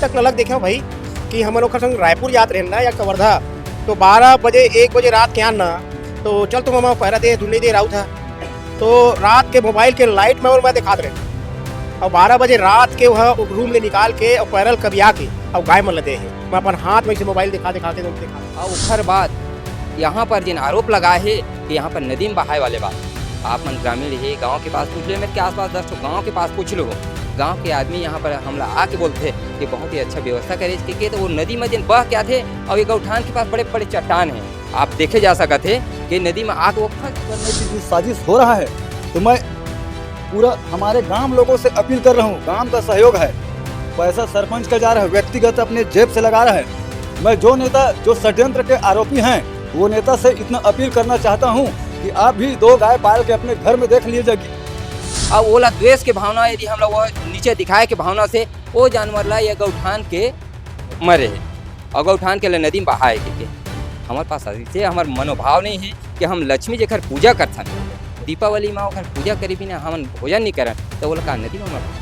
तक लग देखे भाई कि हम लोग संग रायपुर जात रहे ना या कवर्धा, तो 12 बजे 1 बजे रात के आना, तो चल तुम हम पहरा दे धुले दे राउ था, तो रात के मोबाइल के लाइट में और मैं दिखाते रहे और 12 बजे रात के वह रूम ले निकाल के और पैरल कभी आके और गाय मन लदे है, मैं अपन हाथ में से मोबाइल दिखा दिखा के देखा। और उखर बाद यहाँ पर जिन आरोप लगाए है कि यहाँ पर नदी में बहाए वाले बात, आप मन ग्रामीण है गांव के पास पूछ लो, मेरे के आसपास 10 गांव के पास पूछ लो, गांव के आदमी यहाँ पर हमला आके बोलते हैं कि बहुत ही अच्छा व्यवस्था करे के तो वो नदी में जिन बह क्या थे और ये गौठान के पास बड़े बड़े चट्टान हैं, आप देखे जा सकते थे कि नदी में आग वो करने की साजिश हो रहा है। तो मैं पूरा हमारे गांव लोगों से अपील कर रहा हूँ, गांव का सहयोग है, पैसा सरपंच का जा रहा है, व्यक्तिगत अपने जेब से लगा रहा है। मैं जो नेता जो षड्यंत्र के आरोपी हैं वो नेता से इतना अपील करना चाहता हूँ कि आप भी 2 गाय पाल के अपने घर में देख लीजिएगी। अब ओला द्वेष के भावना यदि हम लोग वो नीचे दिखाए के भावना से वो जानवर ला या गौठान के मरे है और गौठान के लिए नदी में बहाए के हमारे पास ऐसे हमारे मनोभाव नहीं है कि हम लक्ष्मी जी घर पूजा करथन, दीपावली में घर पूजा करी भी ना हम भोजन नहीं करन तो वो का नदी में मर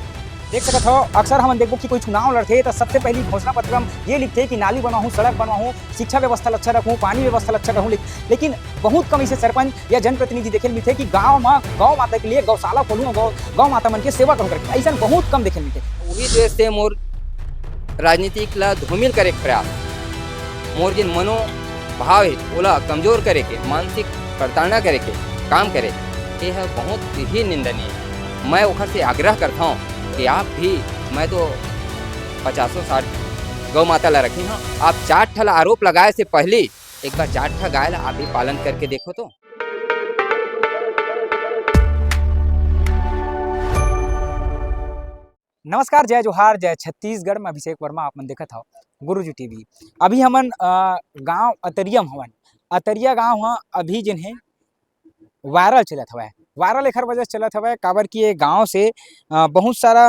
देख सकते हो। अक्सर हम देखो कि कोई चुनाव लड़ते तो सबसे पहली घोषणा पत्र हम ये लिखते कि नाली बनवाऊँ, सड़क बनवाऊँ, शिक्षा व्यवस्था अच्छा रखूँ, पानी व्यवस्था अच्छा रखूँ, लेकिन बहुत कम इसे सरपंच या जनप्रतिनिधि देखे मिलते कि गाँव में गौ माता के लिए गौशाला खोलूँ, गौ माता मन के सेवा करूँ करके, ऐसा बहुत कम देखे मिलते। वही देश से मोर राजनीतिक ला धूमिल करे प्रयास, मोर जिन मनोभाव है ओला कमजोर करे के, मानसिक प्रताड़ना करे के काम करे, ये है बहुत ही निंदनीय। मैं ओखर से आग्रह करता हूँ कि आप भी, मैं तो 50-60 गौ माता ला रखी हूँ, आप 4 ठल आरोप लगाए से पहले एक बार 4 ठा गाय ला आप भी पालन करके देखो। तो नमस्कार, जय जोहार, जय छत्तीसगढ़ में अभिषेक वर्मा आप मन देखत हो गुरुजी टीवी। अभी हमन गांव अतरिया हवन, अतरिया गांव हाँ अभी जिन है वायरल चलत हवय। वायरल एखर वजह से चलत हवय काबर कि ये गांव से बहुत सारा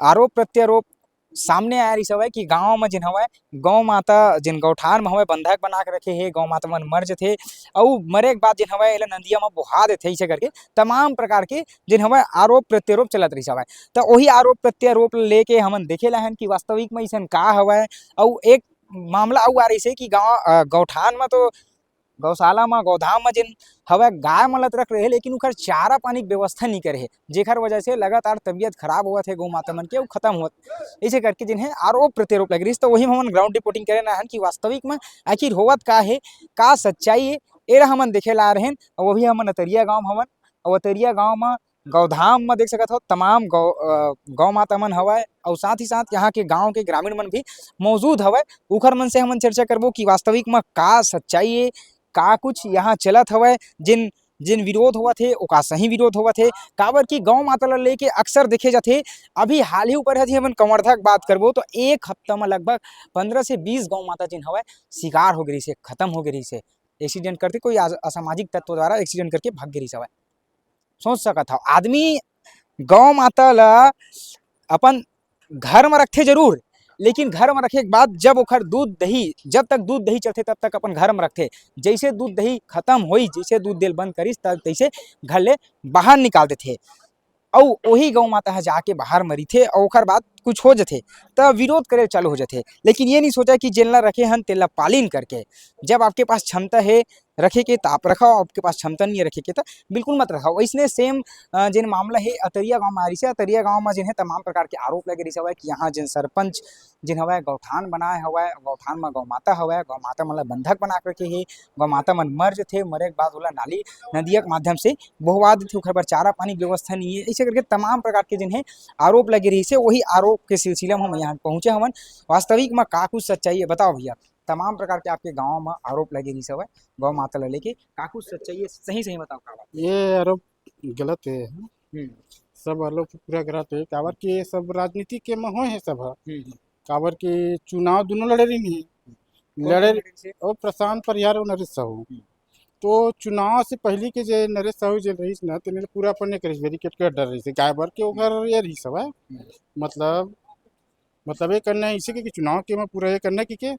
आरोप प्रत्यारोप सामने आया रही हवय कि गांव में जिन हवय गौ माता जिन गौठान में हवय बंधक बना के रखे हे, गौ माता मन मर जथे और मरे के बाद जिन हवय एला नदिया में बहा देथे, ऐसे करके तमाम प्रकार के जिन हवय आरोप प्रत्यारोप चलत रही हवय। तो वही आरोप प्रत्यारोप लेके हमन देखे हन कि वास्तविक में ऐसा का हवय। और एक मामला अउ आ रही है कि गाँव गौठान में तो गौशाला में गौधाम में जिन हवय गाय मन रख रहे लेकिन उखर चारा पानी की व्यवस्था नहीं करे, जेखर वजह से लगातार तबियत खराब होवत है गौ माता मन के, वो खत्म होत, ऐसे करके जिन है आरोप प्रत्यारोप लग रही। तो वही हम ग्राउंड रिपोर्टिंग करे ना कि वास्तविक में आखिर होवत का है, का सच्चाई है, एरा हमन देखे ला रहे हैं। और वही हमन अतरिया गाँव हवन और अतरिया गाँव में गौधाम में देख सकत हो तमाम गौ माता मन हवय और साथ ही साथ यहाँ के गाँव के ग्रामीण मन भी मौजूद हवय। उखर मन से हमन चर्चा करबो कि वास्तविक में का सच्चाई है, का कुछ यहाँ चलत हवय, जिन जिन विरोध हुआ थे ओका सही विरोध हुआ थे, काबर की गौ माता ला लेके अक्सर देखे जाते। अभी हाल ही ऊपर है हमन कवर्धा की बात करबो तो एक हफ्ता में लगभग 15 से 20 गौ माता जिन हवय शिकार हो गई से, खत्म हो गई से, एक्सीडेंट करके कोई असामाजिक तत्व द्वारा एक्सीडेंट करके भाग गई हवय। सोच सकत हो आदमी गौ माता ला अपन घर में रखते जरूर, लेकिन घर में रखे के बाद जब ओखर दूध दही, जब तक दूध दही चलते तब तक अपन घर में रखते, जैसे दूध दही खत्म होई, जैसे दूध देल बंद करिस तब तैसे घर ले बाहर निकाल देते और वही गौ माता जाके बाहर मरी थे और ओखर बाद कुछ हो जाते तब विरोध करे चालू हो जाते। लेकिन ये नहीं सोचा कि जेला रखे हन तेला पालन करके, जब आपके पास क्षमता है रखे के तो आप रखाओ, आपके पास क्षमता नहीं है रखे के तो बिल्कुल मत रखाओ। इसने सेम जिन मामला है अतरिया गाँव में आ रही है, अतरिया गाँव में जिन है तमाम प्रकार के आरोप लगे रही हवय कि यहाँ जिन सरपंच जिन हवय गौठान बनाए हवय, गौठान में गौ माता हवय, गौ माता मन ला बंधक बना करके ही गौ माता मन मर जथे, मरे के बाद ओला नाली नदिया के माध्यम से बहवा देथे, ओखर पर चारा पानी की व्यवस्था नहीं है, ऐसे करके तमाम प्रकार के जिन है आरोप लगे रही से। वही आरोप के सिलसिला में हम यहाँ पहुँचे हवन। वास्तविक में का कुछ सच्चाई है बताओ भैया। तमाम प्रकार के आपके गाँव में आरोप लगे रही सब गौ माता ला लेके, का कुछ सच्चाई है, सही सही बताओ का बात। ये आरोप गलत है, सब आरोप पूरा गलत है, काबर कि ये सब राजनीति के में हो है सब है, काबर कि चुनाव दोनों लड़े रही नहीं लड़े और प्रशांत परिहार और नरेश साहू, तो चुनाव से पहले के जो नरेश साहू जो रही ना तो पूरा अपन कर बैरिकेड कर डर रही से गाय भर के ओकर ये रही सब है, मतलब ये करना है इसे कि चुनाव के में पूरा ये करना कि के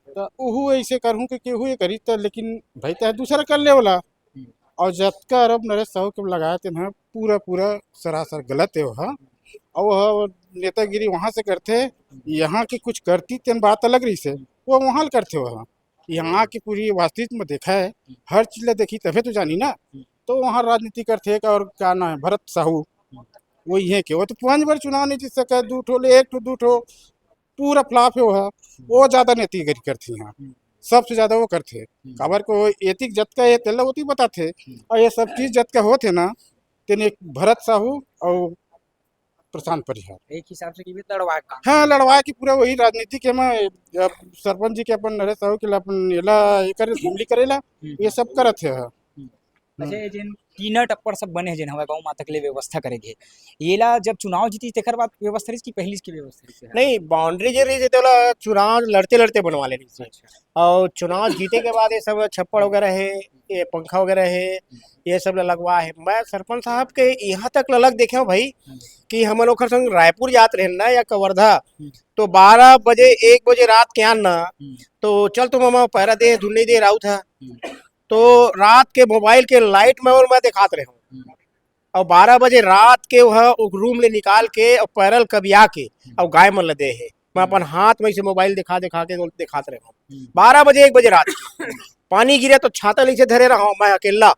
तो ओहू ऐसे करहूँ कि केहू ये करी तो, लेकिन भाई तो दूसरा कर ले वाला और जब का आरोप नरेश साहू के लगाए थे ना पूरा सरासर गलत है वह। और वह नेतागिरी वहाँ से करते, यहाँ की कुछ करती तेन बात अलग रही से, वो वहाँ करते वह। यहाँ की पूरी वास्तविक में देखा है, हर चीज ला देखी तभी तो जानी ना। तो वहाँ राजनीति करते और क्या नाम है भरत साहू, वो ये के वो तो 5 बार चुनाव नहीं जीत सका, 2 ठो ले 1 ठो 2 ठो पूरा फ्लॉप है वह। वो ज्यादा नेतागिरी करती हैं, सबसे ज्यादा वो करते। काबर को एतिक जत का ये तेला होती बताते, और ये सब चीज जत का होते ना, तेने एक भरत साहू और प्रशांत परिहार एक हिसाब से की भी लड़वा का हाँ लड़वा की पूरा वही राजनीति के में अब सरपंच जी के अपन नरेश साहू के अपन एला ये करे असेंबली करेला, ये सब करत है। अच्छा ये जिन तीन टप्पर सब बने हैं जिन हमारे गाँव माता के लिए व्यवस्था करेंगे, येला जब चुनाव जीती तेकर बाद व्यवस्था की पहली की व्यवस्था नहीं बाउंड्री जे रही थी तो चुनाव लड़ते लड़ते बनवा ले रही थी, और चुनाव जीते के बाद ये सब छप्पड़ वगैरह है, ये पंखा वगैरह है, ये सब लगवा है। मैं सरपंच साहब के यहाँ तक ललक देखे हूँ भाई कि हम लोग संग रायपुर जात रहे ना या कवर्धा, तो 12 बजे 1 बजे रात के आना, तो चल तुम मामा पहरा दे धुनी दे राउ था, तो रात के मोबाइल के लाइट में और मैं दिखाते रहे हूँ, और 12 बजे रात के वह रूम ले निकाल के और पैरल कबिया के और गाय मन लदे है। मैं अपन हाथ में से मोबाइल दिखा के दिखाते रहा हूँ 12 बजे 1 बजे रात के। पानी गिरे तो छाता नीचे धरे रहा हूँ मैं अकेला,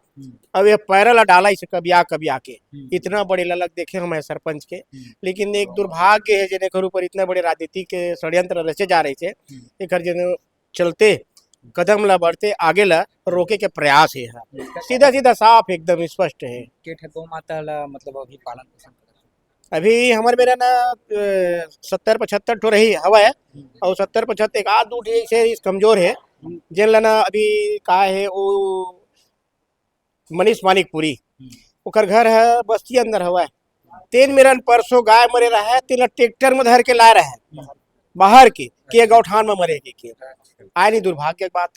अब ये पैरल डाला इसे कबिया के। इतना बड़े ललक देखे हम सरपंच के, लेकिन एक दुर्भाग्य है जिन्हें घर ऊपर इतने बड़े राजनीति के षड्यंत्र रचे जा रहे थे, एक जिन्हें चलते कदम ला बढ़ते आगे ला रोके के प्रयास है। सीधा सीधा साफ एकदम स्पष्ट है। के ठे गौ माता ला मतलब अभी पालन पोषण करत अभी हमारे मेरा ना 70-75 ठो रही हवा है, और 70-75 एक आध 2 से कमजोर है, जिन ला ना अभी का है वो मनीष मानिकपुरी, ओकर घर है बस्ती अंदर हवा है। 3 मेरन परसों गाय मरे रहा है, 3 ट्रैक्टर में धर के लाए रहे बाहर के गौठान में मरे के आए नहीं, दुर्भाग्य की बात।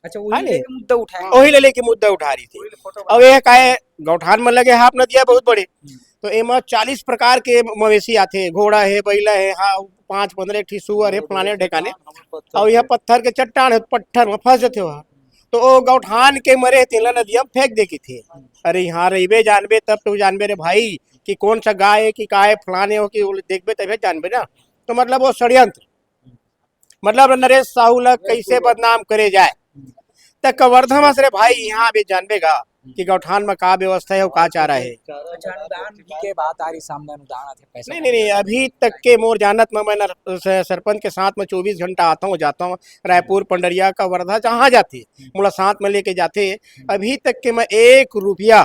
अच्छा हाँ वही नहीं। लेके मुद्दा उठाया वही ले लेके मुद्दा उठा रही थी। अब यह काहे गौठान में लगे हाफ नदिया बहुत बड़े, तो एमा 40 प्रकार के मवेशी आते, घोड़ा है, बैला है, हाँ 5-15 ठी सुअर है फलाने ढेकाने, और यह पत्थर के चट्टान है, पत्थर में फंस जाते वहाँ, तो वो गौठान के मरे तेला नदिया में फेंक दे की थे। अरे यहाँ रहीबे जानबे तब तो जानबे रे भाई कि कौन सा गाय है कि काय फलाने हो कि देखबे तभी जानबे ना। तो मतलब वो षड्यंत्र, मतलब नरेश साहू ला कैसे बदनाम करे जाए, तक कवर्धा में से भाई यहाँ भी जानबेगा कि गौठान में का व्यवस्था है, का चाह रहा है। अच्छा अनुदान भी के बात आ रही सामने, अनुदान आते पैसा नहीं अभी तक के मोर जानत में मैं सरपंच के साथ में 24 घंटा आता हूँ जाता हूँ, रायपुर पंडरिया का वर्धा जहाँ जाते मुड़ा साथ में लेके जाते। अभी तक के मैं 1 रुपया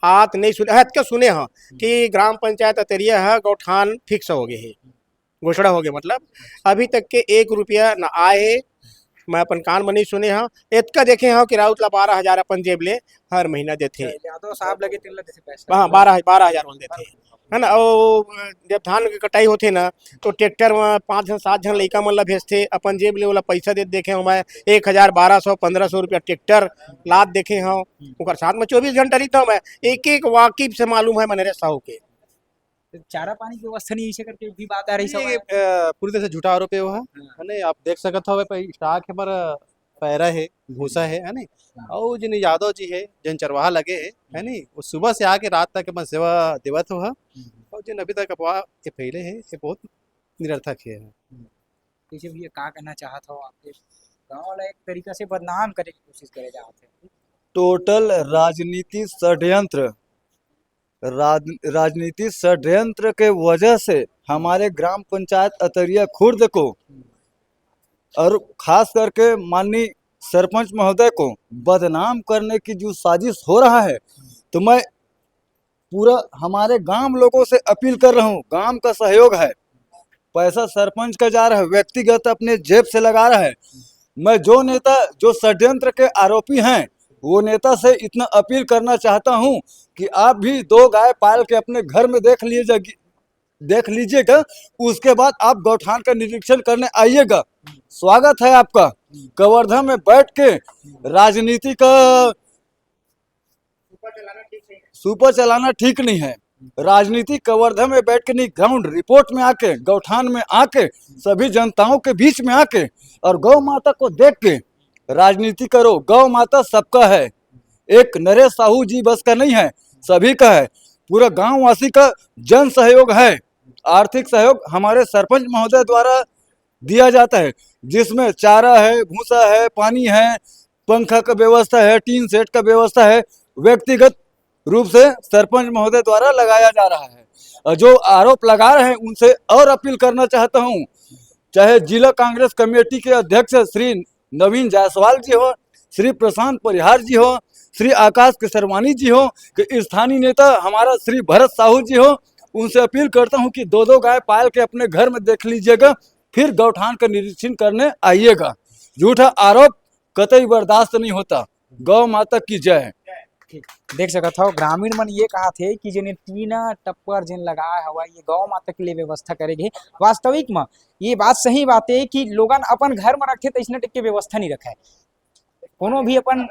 हाथ नहीं सुने, हत के सुने हाँ कि ग्राम पंचायत अतरिया है गौठान फिक्स हो गए है, घोषणा हो गया, मतलब अभी तक के 1 रुपया न आए। मैं अपन कान में नहीं सुने हाँ, इतना देखे हाँ कि राउत ला 12,000 अपन जेब ले हर महीना देते, यादव साहब लगे तिल्ला जैसे पैसा हाँ 12,000 बोल देते है ना। और जब धान की कटाई होते ना तो ट्रैक्टर में 5-7 जन लड़का मन ला भेजते, अपन जेब ले वाला पैसा दे देखे हूँ मैं 1,000-1,200-1,500 रुपया ट्रैक्टर लाद देखे हाँ, उनका साथ में 24 घंटा रहता हूँ मैं, एक वाकिफ से मालूम है मैंने साहू के। चारा पानी की व्यवस्था नहीं इसे करके भी बात आ रही सब ये पूरी तरह से झूठा आरोप है वो है ना। आप देख सकत हो स्टाक है पर पैरा है, भूसा है ना। और जिन यादव जी है जिन चरवाहा लगे है नी, वो सुबह से आके रात तक अपन सेवा देवत हो है, और जिन अभी तक अफवाह ये फैले है ये बहुत निरर्थक है। पीछे भी ये का करना चाहत हो आपके गांव वाला एक तरीका से बदनाम करे की कोशिश करे जाते हैं। टोटल राजनीति षड्यंत्र, राजनीति षड्यंत्र के वजह से हमारे ग्राम पंचायत अतरिया खुर्द को और खास करके माननीय सरपंच महोदय को बदनाम करने की जो साजिश हो रहा है, तो मैं पूरा हमारे गांव लोगों से अपील कर रहा हूं, गांव का सहयोग है, पैसा सरपंच का जा रहा है, व्यक्तिगत अपने जेब से लगा रहा है। मैं जो नेता जो षड्यंत्र के आरोपी हैं वो नेता से इतना अपील करना चाहता हूं कि आप भी 2 गाय पाल के अपने घर में देख लीजिएगा, उसके बाद आप गौठान का निरीक्षण करने आइएगा। स्वागत है आपका। कवर्धा में बैठ के राजनीति का सुपर चलाना ठीक नहीं है। राजनीति कवर्धा में बैठ के नहीं, ग्राउंड रिपोर्ट में आके, गौठान में आके, सभी जनताओं के बीच में आके और गौ माता को देख के राजनीति करो। गौ माता सबका है, एक नरेश साहू जी बस का नहीं है, सभी का है। पूरा गांव वासी का जन सहयोग है। आर्थिक सहयोग हमारे सरपंच महोदय द्वारा दिया जाता है, जिसमें चारा है, भूसा है, पानी है, पंखा का व्यवस्था है, टीन सेट का व्यवस्था है, व्यक्तिगत रूप से सरपंच महोदय द्वारा लगाया जा रहा है। और जो आरोप लगा रहे हैं उनसे और अपील करना चाहता हूं, चाहे जिला कांग्रेस कमेटी के अध्यक्ष श्री नवीन जायसवाल जी हो, श्री प्रशांत परिहार जी हो, श्री आकाश केसरवानी जी हो, कि स्थानीय नेता हमारा श्री भरत साहू जी हो, उनसे अपील करता हूं कि दो गाय पाल के अपने घर में देख लीजिएगा, फिर गौठान का निरीक्षण करने आइएगा। झूठा आरोप कतई बर्दाश्त नहीं होता। गौ माता की जय। देख सकत हो ग्रामीण मन ये कहा थे कि जिन्हें टीना टप्पर जिन लगाया हुआ ये गौ माता के लिए व्यवस्था करेंगे। वास्तविक में ये बात सही बात है कि लोगन अपन घर में रखे तो इसने टिक के व्यवस्था नहीं रखा है। कोनो भी अपन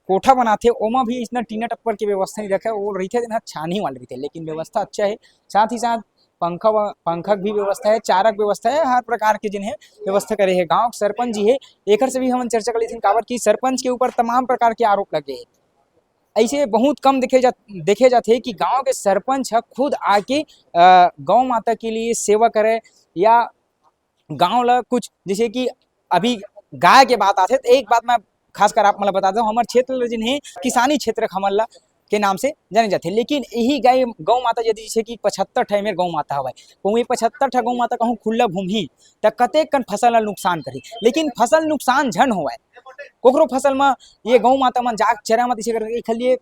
कोठा बनाते ओमा भी इसने टीना टप्पर की व्यवस्था नहीं रखा है। वो रही थे छानी वाले रही थे, लेकिन व्यवस्था अच्छा है। साथ ही साथ पंखक भी व्यवस्था है, चारक व्यवस्था है, हर प्रकार के जिन्हें व्यवस्था करे है। गाँव सरपंच जी है एक से भी हम चर्चा कर ली काबर की सरपंच के ऊपर तमाम प्रकार के आरोप लगे हैं। ऐसे बहुत कम देखे जाते कि गांव के सरपंच खुद आके गौ माता के लिए सेवा करे या गांव ला कुछ जैसे कि अभी गाय के बात आते तो एक बात मैं खासकर आप मतलब बता दूं, हमारे क्षेत्र जिन्हें किसानी क्षेत्र हमला के नाम से जाने जाते, लेकिन यही गाय गौ माता यदि जैसे कि 75 ठे में गौ माता हवा कहूँ 75 ठा गौ माता कहूँ खुला घूमही तो कतेक कन फसल ला नुकसान करी, लेकिन फसल नुकसान झन होवे कोकरो फसल में ये गौ माता मन जाग चरा मत इसे करके इखलिए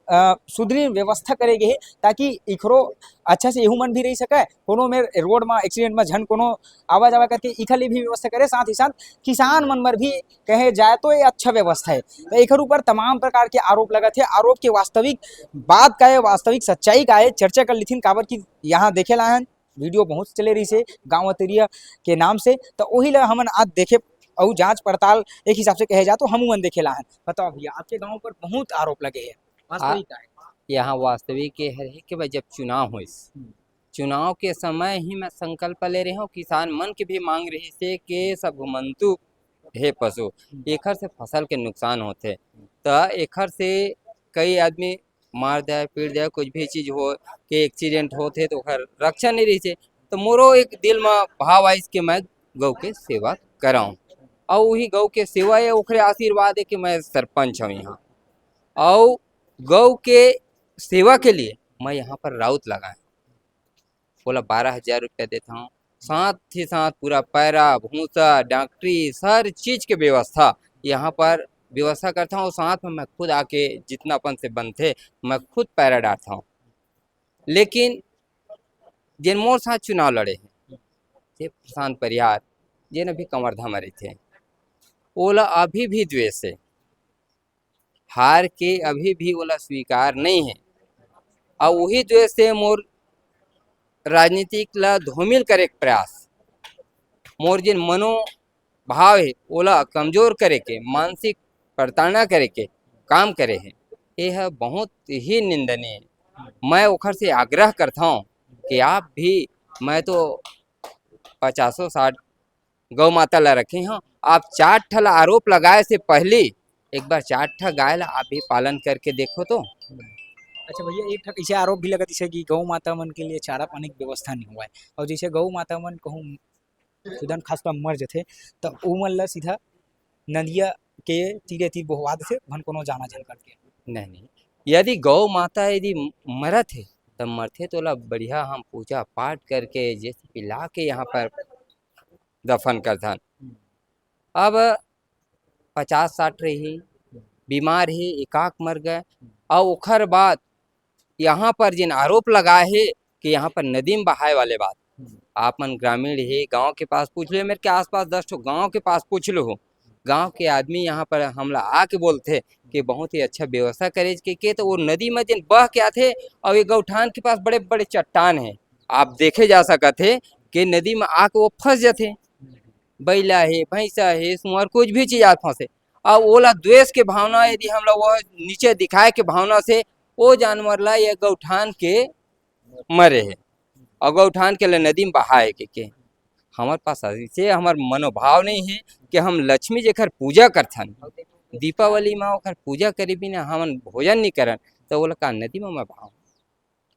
सुधरी व्यवस्था करेगे है ताकि इखरो अच्छा से एहू मन भी रही सके। कोनो में रोड में एक्सीडेंट में झन कोनो आवा जावा करके इखली भी व्यवस्था करे। साथ ही साथ किसान मन पर भी कहे जाए तो ये अच्छा व्यवस्था है। तो एक ऊपर तमाम प्रकार के आरोप लगा थे। आरोप के वास्तविक बात का है, वास्तविक सच्चाई का है चर्चा कर ली काबर की यहाँ देखे ला वीडियो बहुत चले रही से गाँव अतरिया के नाम से, तो वही ला हमन आज देखे और जांच पड़ताल एक हिसाब से कहे जा तो हम मन देखे ला है। बताओ भैया आपके गांव पर बहुत आरोप लगे हैं, वास्तविक है? यहाँ वास्तविक ये है कि भाई जब चुनाव हो चुनाव के समय ही मैं संकल्प ले रही हूँ, किसान मन की भी मांग रही से कि सब घुमंतु है पशु एखर से फसल के नुकसान होते, तो एखर से कई आदमी मार दे पीट दे कुछ भी चीज हो कि एक्सीडेंट होते तो रक्षा नहीं रही से। तो मोरो एक दिल में भाव आई कि मैं गौ के सेवा कराऊं और वही गौ के सेवा है ओखरे आशीर्वाद है कि मैं सरपंच हूँ यहाँ और गौ के सेवा के लिए मैं यहाँ पर राउत लगाए बोला 12,000 रुपया देता हूँ। साथ ही साथ पूरा पैरा भूसा डॉक्टरी हर चीज के व्यवस्था यहाँ पर व्यवस्था करता हूँ। साथ में मैं खुद आके जितना अपन से बनते मैं खुद पैरा डालता हूँ। लेकिन जिन मोर साथ चुनाव लड़े हैं ये प्रशांत परिहार जिन अभी कंवरधा मरे थे ओला अभी भी द्वेष है, हार के अभी भी ओला स्वीकार नहीं है और वही द्वेष से मोर राजनीतिक ला धूमिल करे के प्रयास मोर जिन मनोभाव है ओला कमजोर करे के मानसिक प्रताड़ना करे के काम करे है, यह बहुत ही निंदनीय है। मैं ओखर से आग्रह करता हूँ कि आप भी, मैं तो 50-60 गौ माता ला रखे हैं, आप 4 ठला आरोप लगाए से पहले एक बार 4 ठा गाय ला आप भी पालन करके देखो तो। अच्छा भैया एक ठक ऐसे आरोप भी लगा जैसे कि गौ माता मन के लिए चारा पानी की व्यवस्था नहीं हुआ है और जैसे गौ माता मन कहूँ खुदन खासकर मर जाते तो वो मन ला सीधा नदिया के तीरे तीर बहवा देते भन कोनो जाना झल करके नहीं, यदि गौ माता यदि मरत है तब मरते तो ला बढ़िया हम पूजा पाठ करके जैसे पिला के यहाँ पर दफन करथन। अब 50-60 रही बीमार है एकाक मर गए और ओखर बाद यहाँ पर जिन आरोप लगाए है कि यहाँ पर नदी में बहाए वाले बात आप मन ग्रामीण है गांव के पास पूछ लो, मेरे के आसपास 10 ठो गांव के पास पूछ लो, गांव के आदमी यहाँ पर हमला आके बोलते कि बहुत ही अच्छा व्यवस्था करे के तो वो नदी में जिन बह के आते और ये गौठान के पास बड़े बड़े चट्टान है आप देखे जा सकते कि नदी में आके वो फंस जाते, बैला है भैंसा है सुअर कुछ भी चीज आज फंसे और ओला द्वेष के भावना यदि हम लोग वो नीचे दिखाए के भावना से वो जानवर ला ये गौठान के मरे है और गौठान के लिए नदी में बहाए के हमारे पास ऐसे हमार मनोभाव नहीं है कि हम लक्ष्मी जेकर पूजा करथन दीपावली में ओकर पूजा करी भी ना हम भोजन नहीं करन तो वो का नदी में मैं भाव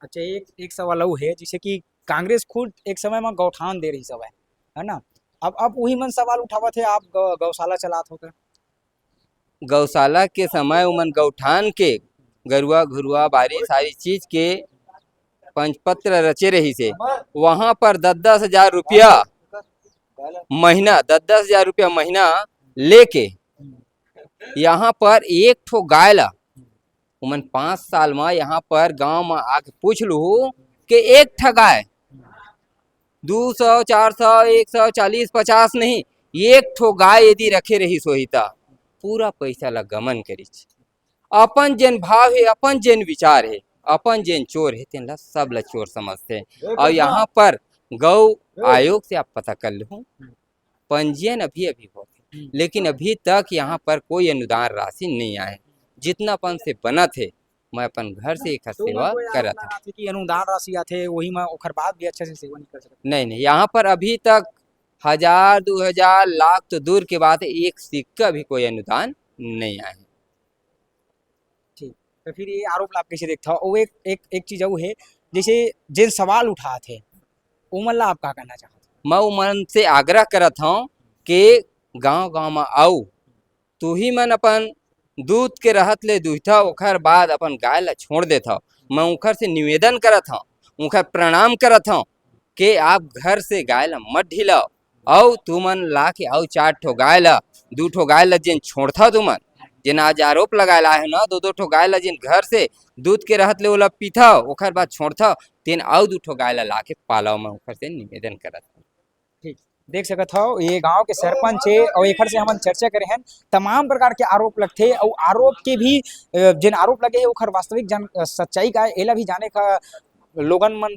अच्छा, एक एक सवाल और है, जैसे कि कांग्रेस खुद एक समय में गौठान दे रही सब है ना? अब वही मन सवाल उठावत है, आप गौशाला चलात हो का? गौशाला के समय उमन गौठान के गरुआ घुरुआ बारी सारी चीज के पंचपत्र रचे रही से वहां पर 10-10 हजार रुपया महीना 10-10 हजार रुपया महीना लेके यहाँ पर एक ठो गाय ला उमन 5 साल में यहाँ पर गांव में आके पूछ लू कि एक ठा गाय 200 400 140 50 नहीं, एक ठो गाय यदि रखे रही सोहिता पूरा पैसा ला गमन करी। अपन जेन भाव है, अपन जेन विचार है, अपन जेन चोर है तेन ला सब ला चोर समझते। और यहाँ पर गौ आयोग से आप पता कर लो, पंजीयन अभी अभी होते, लेकिन अभी तक यहाँ पर कोई अनुदान राशि नहीं आए। जितना अपन से बना थे मैं अपन घर से एक सेवा करा था। कि अनुदान राशि आथे वही में ओखर बाद भी अच्छे से सेवा नहीं कर सकते। नहीं, यहाँ पर अभी तक 1000 2000 लाख तो दूर के बात है, एक सिक्का भी कोई अनुदान नहीं आए। ठीक, तो फिर ये आरोप आप कैसे देखता हो? वो एक चीज वो है, जैसे जिन सवाल उठा थे उमन ला आप का कहना चाहते? मैं उमन से आग्रह करत हूँ कि गांव गांव में आओ, तू ही मन अपन दूध के रहत ले दूहता ओखर बाद अपन गाय ला छोड़ देता। मैं उखर से निवेदन करत हूँ, उखर प्रणाम करत हूँ कि आप घर से गाय ला मत ढिलाओ, और तू मन ला के आओ 4 ठो गाय ला 2 ठो गाय ला जिन छोड़ता तू मन, जिन आज आरोप लगाए ला है ना 2-2 ठो गाय ला जिन घर से दूध के रहत ले ओला पीथा ओखर बाद छोड़ता तेन आओ 2 ठो गाय ला लाके पालाओ। मैं उखर से निवेदन करत हूँ। ठीक, देख सकत हो ये गांव के सरपंच है और एकर से हमन चर्चा करे हैं। तमाम प्रकार के आरोप लगथे और आरोप के भी जिन आरोप लगे है ओखर वास्तविक सच्चाई का एला भी जाने का लोगन मन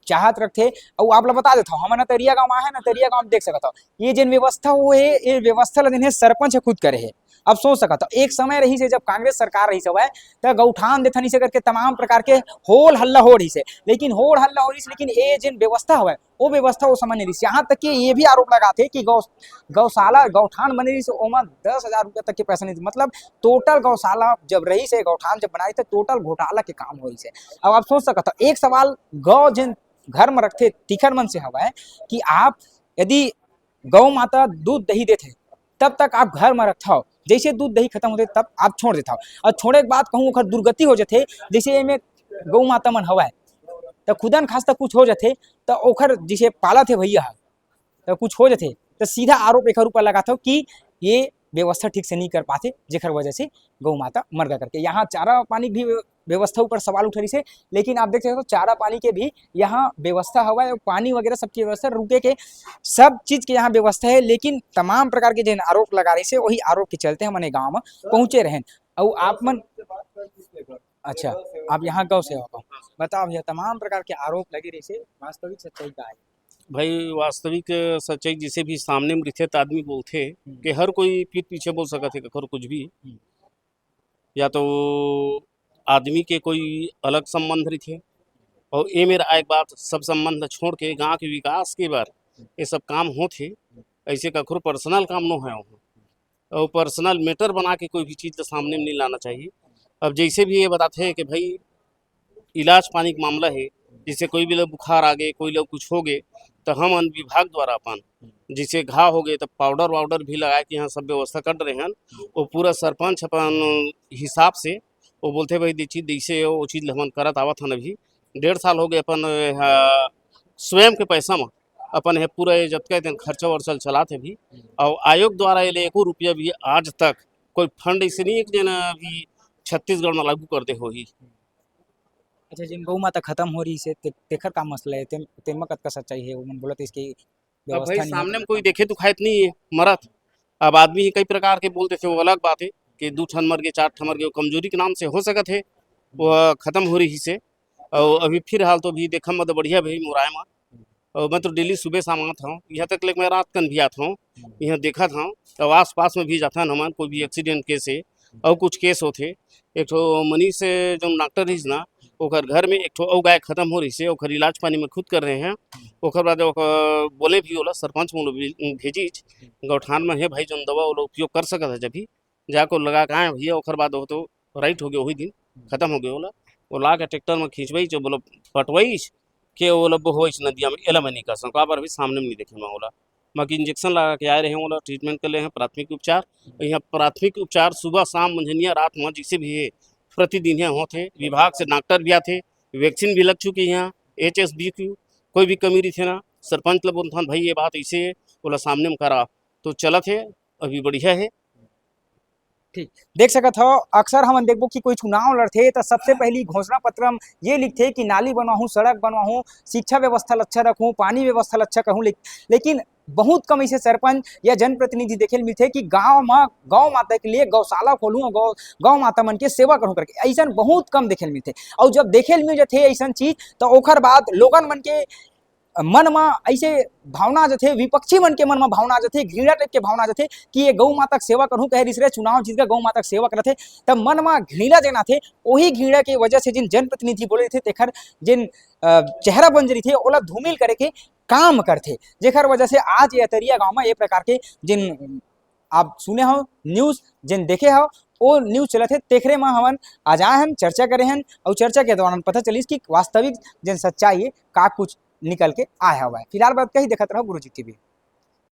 चाहत रखथे। और आप ला बता देता हूँ, हमन नतरिया गांव है, नतरिया गांव देख सकत हो ये जिन व्यवस्था हुए है, ये व्यवस्था ला दिन है सरपंच खुद करे है। अब सोच सकता एक समय रही से जब कांग्रेस सरकार रही सब है तो गौठान देथनी से करके तमाम प्रकार के होल हल्ला हो रही से, लेकिन होल हल्ला हो रही से लेकिन ये जिन व्यवस्था हुआ वो व्यवस्था वो समय नहीं रही। यहाँ तक कि ये भी आरोप लगाते कि गौशाला गौठान बने रही से ओमा 10,000 रुपया तक के पैसा नहीं, मतलब टोटल गौशाला जब रही से गौठान जब बनाई तो टोटल घोटाला के काम हो रही से। अब आप सोच सकता एक सवाल गौ जिन घर में रखते तिखर मन से हवा है कि आप यदि गौ माता दूध दही देते तब तक आप घर में रखा हो, जैसे दूध दही खत्म होते तब आप छोड़ देता हो, और छोड़े के बाद कहूँ ओखर दुर्गति हो जाते, जैसे में गौ माता मन हवा है तो खुदन खास तक कुछ हो जाते तो ओखर जिसे पाला थे भैया तो कुछ हो जाते तो सीधा आरोप एक ऊपर लगाता हो कि ये व्यवस्था ठीक से नहीं कर पाते जेखर वजह से गौ माता मर गया करके। यहाँ चारा पानी भी व्यवस्था ऊपर सवाल उठ रही से, लेकिन आप देख सकते हो चारा पानी के भी यहाँ व्यवस्था हवा है, पानी वगैरह सबकी व्यवस्था रुके के सब चीज के यहाँ व्यवस्था है, लेकिन तमाम प्रकार के जिन आरोप लगा रही से वही आरोप के चलते हमने गाँव में पहुंचे रहें। और आप मन अच्छा आप यहाँ गौ सेवा को बताओ भैया, तमाम प्रकार के आरोप लगे रही से वास्तविक सच्चाई का है? भाई वास्तविक सच्चाई जिसे भी सामने में रखे आदमी बोलते कि हर कोई पीठ पीछे बोल सकता है कखर कुछ भी, या तो आदमी के कोई अलग संबंध रखे और ये मेरा एक बात सब संबंध छोड़ के गांव के विकास के बार ये सब काम होते, ऐसे कखर पर्सनल काम न है और पर्सनल मैटर बना के कोई भी चीज़ तो सामने में नहीं लाना चाहिए। अब जैसे भी ये बताते हैं कि भाई इलाज पानी का मामला है, जिससे कोई भी लोग बुखार आ गए कोई लोग कुछ हो गए तो हम अन्न विभाग द्वारा अपन जिसे घाव हो गए तो पाउडर वाउडर भी लगा के यहाँ सब व्यवस्था कर रहे हैं। वो पूरा सरपंच अपन हिसाब से वो बोलते भाई ये चीज़ जैसे वो चीज़ हम करत आवत हन। अभी 1.5 साल हो गए अपन स्वयं के पैसा में अपन है पूरा जतका दिन खर्चा वर्चा चलाते भी, और आयोग द्वारा ये 1 रुपया भी आज तक कोई फंड ऐसे नहीं एक दिन अभी छत्तीसगढ़ में लागू कर दे हो ही। अच्छा, जिन गौ माता खत्म हो रही से तेखर का मसला है तेमा कतका सच्चाई है वो मन बोलत इसकी अब भाई व्यवस्था सामने में कोई देखे तो खायत नहीं है मरत। अब आदमी ही कई प्रकार के बोलते थे, वो अलग बात है कि 2 ठन मर गए 4 ठन मर गए, कमजोरी के नाम से हो सकत है वो खत्म हो रही से। और अभी फिर हाल तो भी देखा मत बढ़िया भाई मुराय में, और मैं तो डेली सुबह शाम आता हूँ यहाँ तक, लेकिन मैं रात कन भी आता हूँ यहाँ देखा था। तो आस पास में भी जाता है हमारे कोई भी एक्सीडेंट केस है और कुछ केस होते। एक तो मनीष से जो डॉक्टर रही ना ओकर घर में एक तो और गाय खत्म हो रही से ओकर इलाज पानी में खुद कर रहे हैं। ओकर बाद बोले भी होला सरपंच मोल भेजी गौठान में है भाई जो दवा वो लोग उपयोग कर सकता है, जब भी जाको लगा के आए भैया ओकर बाद हो तो राइट हो गया वही दिन खत्म हो गया होला। वो ला के ट्रैक्टर में खींचवाई जो बोलो पटवाई के वो लोग हो नदिया में एला में निकाल का पर अभी सामने में नहीं देखे मैं बोला बाकी इंजेक्शन लगा के आए रहे बोला ट्रीटमेंट कर ले हैं प्राथमिक उपचार यहाँ प्राथमिक उपचार सुबह शाम मंझनिया रात वहाँ जिसे भी है प्रतिदिन यहाँ होते विभाग से डॉक्टर भी आते वैक्सीन भी लग चुकी है यहाँ HSBQ कोई भी कमी रही थे ना सरपंच लोग बोलता भाई ये बात ऐसे है बोला सामने में करा तो चलत है अभी बढ़िया है। ठीक देख सकत हो अक्सर हम देखबो कि कोई चुनाव लड़थे तो सबसे पहली घोषणा पत्र में ये लिखते कि नाली बनवाहूँ सड़क बनवाहूँ शिक्षा व्यवस्था अच्छा रखूँ पानी व्यवस्था अच्छा कहूँ लेकिन बहुत कम ऐसे सरपंच या जनप्रतिनिधि देखे मिलते कि गांव में गौ माता के लिए गौशाला खोलूँ गौ माता मन के सेवा करूँ करके ऐसा बहुत कम देखे मिलते और जब देखे मिल जाते ऐसा चीज तो ओकर बाद लोगन मन के मन में ऐसे भावना जो थे विपक्षी मन के मन में भावना जो थे घृणा टाइप के भावना जो थे कि ये गौ माता के सेवा करूँ कहे रिसरे चुनाव जीत गौ माता के सेवा करते तब मन में घृणा देना थे वही घृणा के वजह से जिन जनप्रतिनिधि बोले थे तेखर जिन चेहरा बन रही थे ओला धूमिल करे के काम करते जेखर वजह से आज ये अतरिया गाँव में ये प्रकार के जिन आप सुने हो न्यूज जिन देखे हो वो न्यूज चले थे तेखरे में हमन आज आए हम चर्चा करे हैं और चर्चा के दौरान पता चली कि वास्तविक जिन सच्चाई है का कुछ निकल के आया हुआ है। फिलहाल बात कही देखते रहो गुरुजी टीवी।